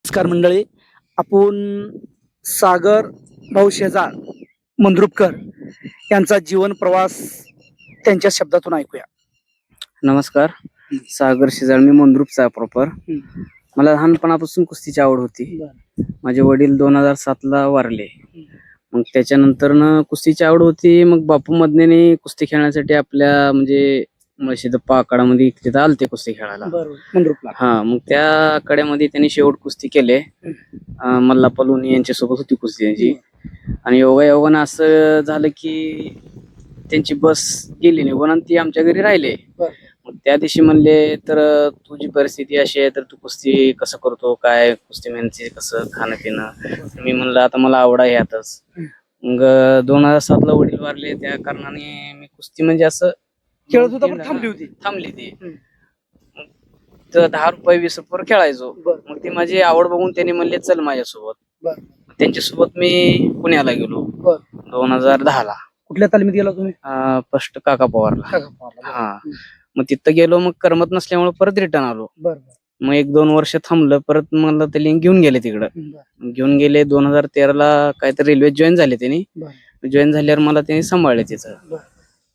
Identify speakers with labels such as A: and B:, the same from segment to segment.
A: नमस्कार मंडळी. आपण सागर भाऊ शेजाळ मंद्रुपकर यांचा जीवन प्रवास त्यांच्या शब्दातून ऐकूया.
B: नमस्कार. सागर शेजाळ, मी मंद्रुपचा प्रॉपर. मला लहानपणापासून कुस्तीची आवड होती. माझे वडील 2007 ला वारले. मग त्याच्यानंतर कुस्तीची आवड होती. मग बापू मदनेने कुस्ती खेळण्यासाठी आपल्या म्हणजे मशिदप्पा आखाडामध्ये तिथं आलते कुस्ती खेळायला. हा, मग त्या आखाड्यामध्ये त्यांनी शेवट कुस्ती केले. मल्लाप्पा लोणी यांच्यासोबत होती कुस्ती त्यांची. आणि योगायोगानं असं झालं की त्यांची बस गेली निघून आणि ती आमच्या घरी राहिले. मग त्या दिवशी म्हणले, तर तुझी परिस्थिती अशी आहे तर तू कुस्ती कसं करतो, काय कुस्ती म्हणजे कसं खाणं पिणं. मी म्हणलं आता मला आवड आहे यातच. मग 2007 ला वडील वारले, त्या कारणाने मी कुस्ती म्हणजे असं
A: खेळत होता पण
B: थांबली ती. तर 10 रुपये 20 रुपये खेळायचो. मग ती माझी आवड बघून त्यांनी म्हणले चल माझ्यासोबत. त्यांच्यासोबत मी पुण्याला गेलो 2010 ला.
A: कुठल्या तालमीत गेला तुम्ही?
B: फर्स्ट काका पवारला. हा, मग तिथं गेलो. मग करमत नसल्यामुळे परत रिटर्न आलो. मग 1-2 वर्ष थांबलं. परत मला ते लिंक घेऊन गेले तिकडं. घेऊन गेले 2013 ला काहीतरी रेल्वे जॉईन झाले त्यांनी. जॉईन झाल्यावर मला त्यांनी सांभाळले तिथं.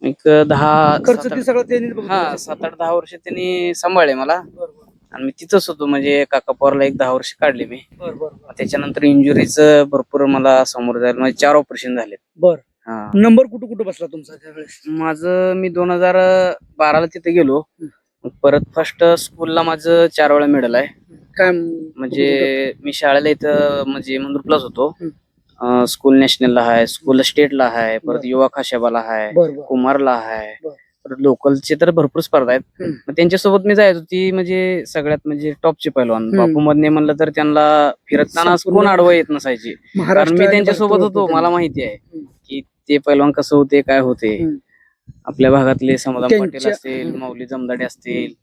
B: एक 7-8-10 वर्ष त्यांनी सांभाळले मला. आणि मी तिथंच होतो, म्हणजे काका पवारला 10 वर्ष काढले मी. त्याच्यानंतर इंजुरीच भरपूर मला समोर जायला, म्हणजे 4 ऑपरेशन झाले.
A: नंबर कुठं बसला तुमचा त्यावेळेस?
B: माझं मी 2012 ला तिथे गेलो. परत फर्स्ट स्कूलला माझं 4 वेळा मेडल आहे.
A: काय
B: म्हणजे मी शाळेला इथं म्हणजे मंद्रुपलाच होतो. स्कूल नॅशनलला आहे, स्कूल स्टेटला आहे, परत युवा खाशाबाला आहे, कुमारला आहे, परत लोकलचे तर भरपूर स्पर्धा आहेत. मग त्यांच्यासोबत मी जायचो. ती म्हणजे सगळ्यात म्हणजे टॉपचे पैलवान. बापू मदने म्हणलं तर त्यांना फिरताना कोण आडवं येत नसायची, कारण मी त्यांच्यासोबत होतो. मला माहिती आहे की ते पैलवान कसं होते, काय होते. आपल्या भागातले समाधान पाटील असतील, माऊली जमदाडे असतील,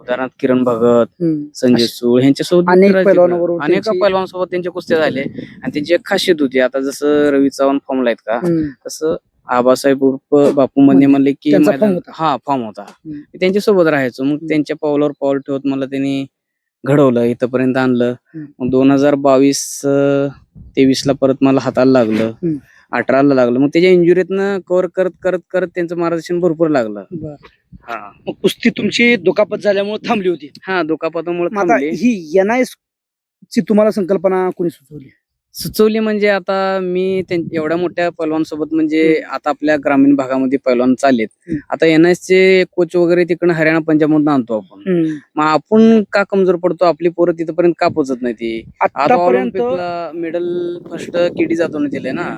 B: उदाहरणार्थ किरण भगत, संजय सूळ, ह्यांच्यासोबत अनेक पैलवानांसोबत त्यांच्या कुस्त्या झाल्या. आणि त्यांची एक खासियत होती, आता जसं रवी चव्हाण फॉर्मला आहेत का, तसं आबासाहेब उर्फ बापू मदने म्हणले की फॉर्म होता. त्यांच्यासोबत राहायचो. मग त्यांच्या पावलावर पाऊल ठेवत मला त्यांनी घडवलं, इथपर्यंत आणलं. मग 2022-23 ला परत मला हाताला लागलं, 18 ला लागलं. मग त्याच्या इंजुरीतनं कव्हर करत करत करत त्यांचं मार्गदर्शन भरपूर लागलं.
A: मग कुस्ती तुमची दुखापत झाल्यामुळे थांबली होती.
B: हा, दुखापतामुळे
A: आता ही NIS ची तुम्हाला संकल्पना कोणी
B: सुचवली म्हणजे आता मी एवढ्या मोठ्या पैलवानसोबत, म्हणजे आता आपल्या ग्रामीण भागामध्ये पैलवान चाललेत. आता NIS चे कोच वगैरे तिकडे हरियाणा पंजाब मधून आणतो आपण. मग आपण का कमजोर पडतो, आपली पोरं तिथपर्यंत का पोहोचत नाही ती. आता ऑलिम्पिकला मेडल फर्स्ट केडी जातो दिले ना,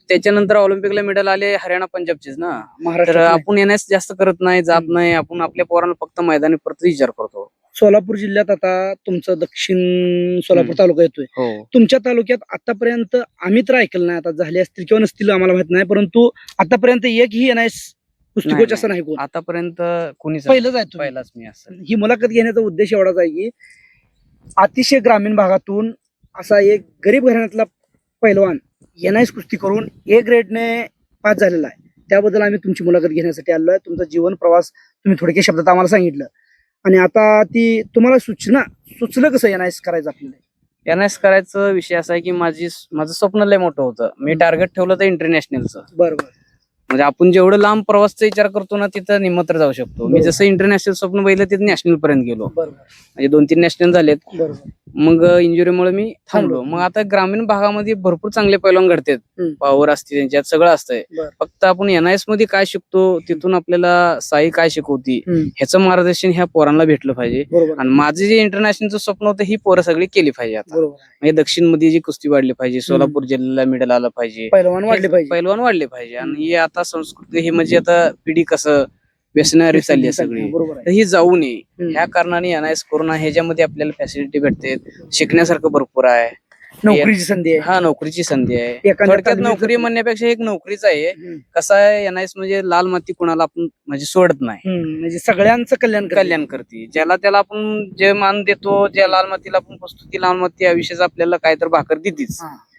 B: त्याच्यानंतर ऑलिम्पिकला मेडल आले हरियाणा पंजाबचेच ना. तर आपण NIS जास्त करत नाही, जात नाही. आपण आपल्या पोरांना फक्त मैदानी परत विचार करतो.
A: सोलापूर जिल्ह्यात आता तुमचं दक्षिण सोलापूर तालुका येतोय. तुमच्या तालुक्यात आतापर्यंत आम्ही तर ऐकलं नाही, आता झाले असतील किंवा नसतील आम्हाला माहित नाही, परंतु आतापर्यंत एकही NIS कुस्ती कोच असं नाही कोण
B: आतापर्यंत कोणी
A: पहिलाच मी असं. ही मुलाखत घेण्याचा उद्देश एवढाच आहे की अतिशय ग्रामीण भागातून असा एक गरीब घराण्यातला पैलवान NIS कुस्ती करून A ग्रेडने पास झालेला आहे. त्याबद्दल आम्ही तुमची मुलाखत घेण्यासाठी आलोय. तुमचा जीवन प्रवास तुम्ही थोडक्या शब्दात आम्हाला सांगितलं. आणि आता ती तुम्हाला सुचलं कसं NIS करायचं आपल्याला?
B: NIS करायचं विषय असा आहे की माझं स्वप्न लय मोठं होतं. मी टार्गेट ठेवलं तर इंटरनॅशनलचं.
A: बरोबर.
B: म्हणजे आपण जेवढं लांब प्रवासचा विचार करतो ना, तिथं निमंत्र जाऊ शकतो. मी जसं इंटरनॅशनल स्वप्न बघितलं तिथं नॅशनल पर्यंत गेलो. म्हणजे 2-3 नॅशनल झालेत. मग इंजुरीमुळे मी थांबलो. मग आता ग्रामीण भागामध्ये भरपूर चांगले पैलवान घडतात, पॉवर असते त्यांच्यात, सगळं असतंय. फक्त आपण NIS मध्ये काय शिकतो, तिथून आपल्याला साई काय शिकवती, ह्याचं मार्गदर्शन ह्या पोरांना भेटलं पाहिजे. आणि माझं जे इंटरनॅशनलचं स्वप्न होतं, ही पोरं सगळी केली पाहिजे. आता म्हणजे दक्षिण मध्ये जी कुस्ती वाढली पाहिजे, सोलापूर जिल्ह्याला मेडल आलं पाहिजे, पैलवान वाढले पाहिजे. आणि हे आता संस्कृती, हे म्हणजे आता पिढी कसं व्यसनारी चालली आहे सगळी, तर ही जाऊ नये ह्या कारणाने NIS करून ह्याच्यामध्ये आपल्याला फॅसिलिटी भेटते, शिकण्यासारखं भरपूर आहे.
A: नोकरीची संधी आहे.
B: हा, नोकरीची संधी आहे. थोडक्यात नोकरी म्हणण्यापेक्षा एक नोकरीच आहे. कसं आहे, NIS म्हणजे लाल माती कुणाला आपण म्हणजे सोडत नाही,
A: म्हणजे सगळ्यांचं
B: कल्याण करते. ज्याला त्याला आपण जे मान देतो, ज्या लाल मातीला आपण पुसतो, ती लाल माती आयुष्याच आपल्याला काय तर भाकर देतीच.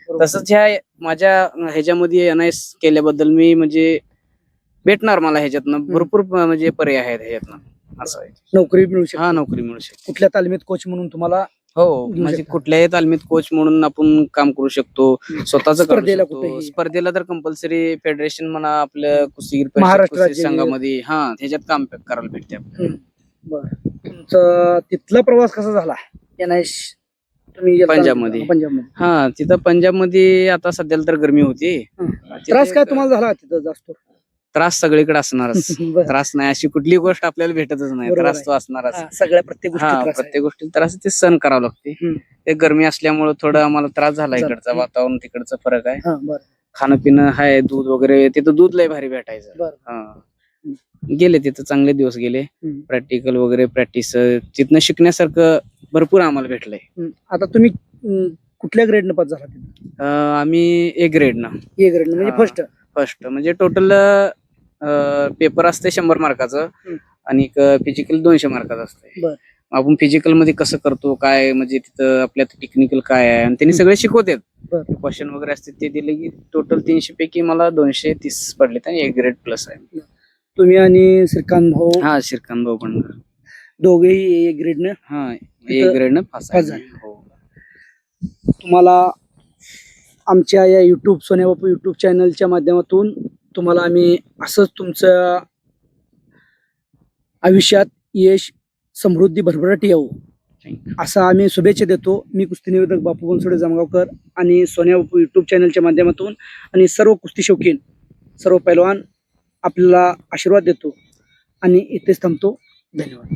B: तसंच ह्या माझ्या ह्याच्यामध्ये NIS केल्याबद्दल मी म्हणजे भेटणार मला ह्याच्यातनं भरपूर म्हणजे पर्याय आहेत ह्याच्यातनं. असं आहे,
A: नोकरी मिळू शकते.
B: नोकरी मिळू शकते.
A: कुठल्या तालमीत कोच म्हणून तुम्हाला
B: हो
A: घेऊ
B: म्हणजे
A: शकता.
B: कुठल्याही तालमीत कोच म्हणून आपण काम करू शकतो, स्वतःच
A: स्पर्धेला कुठेही.
B: स्पर्धेला तर कंपल्सरी फेडरेशन म्हणा आपल्या कुस्तीगीर परिषद,
A: महाराष्ट्र
B: कुस्ती
A: राज्य
B: संघामध्ये ह्याच्यात काम करायला भेटते आपल्याला.
A: बर तुमचा तिथला प्रवास कसा झाला NIS तुम्ही गेलता
B: पंजाबमध्ये.
A: पंजाबमध्ये
B: तिथं पंजाबमध्ये आता सध्याला तर गरमी होती.
A: त्रास काय तुम्हाला झाला तिथं जास्त
B: त्रास सगळीकडे असणारच.
A: बरं.
B: त्रास नाही अशी कुठली गोष्ट आपल्याला भेटतच नाही,
A: बरोबर
B: त्रास
A: आहे.
B: तो असणारच.
A: सगळ्या प्रत्येक गोष्टी त्रास आहे.
B: प्रत्येक गोष्टी त्रास ते सहन करावं लागते. ते गरमी असल्यामुळे थोडं आम्हाला त्रास झाला. इकडचा वातावरण तिकडचा फरक आहे. खाणं पिणं आहे, दूध वगैरे तिथं दूध लय भारी भेटायचं. गेले तिथं चांगले दिवस गेले. प्रॅक्टिकल वगैरे प्रॅक्टिस तिथनं शिकण्यासारखं भरपूर आम्हाला भेटलंय.
A: आता तुम्ही कुठल्या ग्रेडनं पास झाला तिथं?
B: आम्ही A ग्रेडनं.
A: A ग्रेड म्हणजे
B: फर्स्ट म्हणजे टोटल पेपर असते 100 मार्काचं आणि फिजिकल 200 मार्काचं असते. आपण फिजिकल मध्ये कसं करतो काय म्हणजे तिथं आपल्या टेक्निकल काय आहे आणि त्यांनी सगळे शिकवतात. क्वेश्चन वगैरे असते ते दिले की टोटल 300 पैकी मला 230 पडले आणि A ग्रेड प्लस आहे.
A: तुम्ही आणि श्रीकांत भाऊ
B: श्रीकांत भाऊ पण
A: दोघेही A ग्रेडनं
B: A ग्रेडनं पास
A: झाले. तुम्हाला आमच्या या सोन्या बापू युट्यूब चॅनलच्या माध्यमातून तुम्हाला आम्ही असंच तुमचं आयुष्यात यश समृद्धी भरभराटी येऊ असं आम्ही शुभेच्छा देतो. मी कुस्ती निवेदक बापू बनसोडे जामगावकर आणि सोन्या बापू युट्यूब चॅनलच्या माध्यमातून आणि सर्व कुस्ती शौकीन सर्व पैलवान आपल्याला आशीर्वाद देतो आणि इथेच थांबतो. धन्यवाद.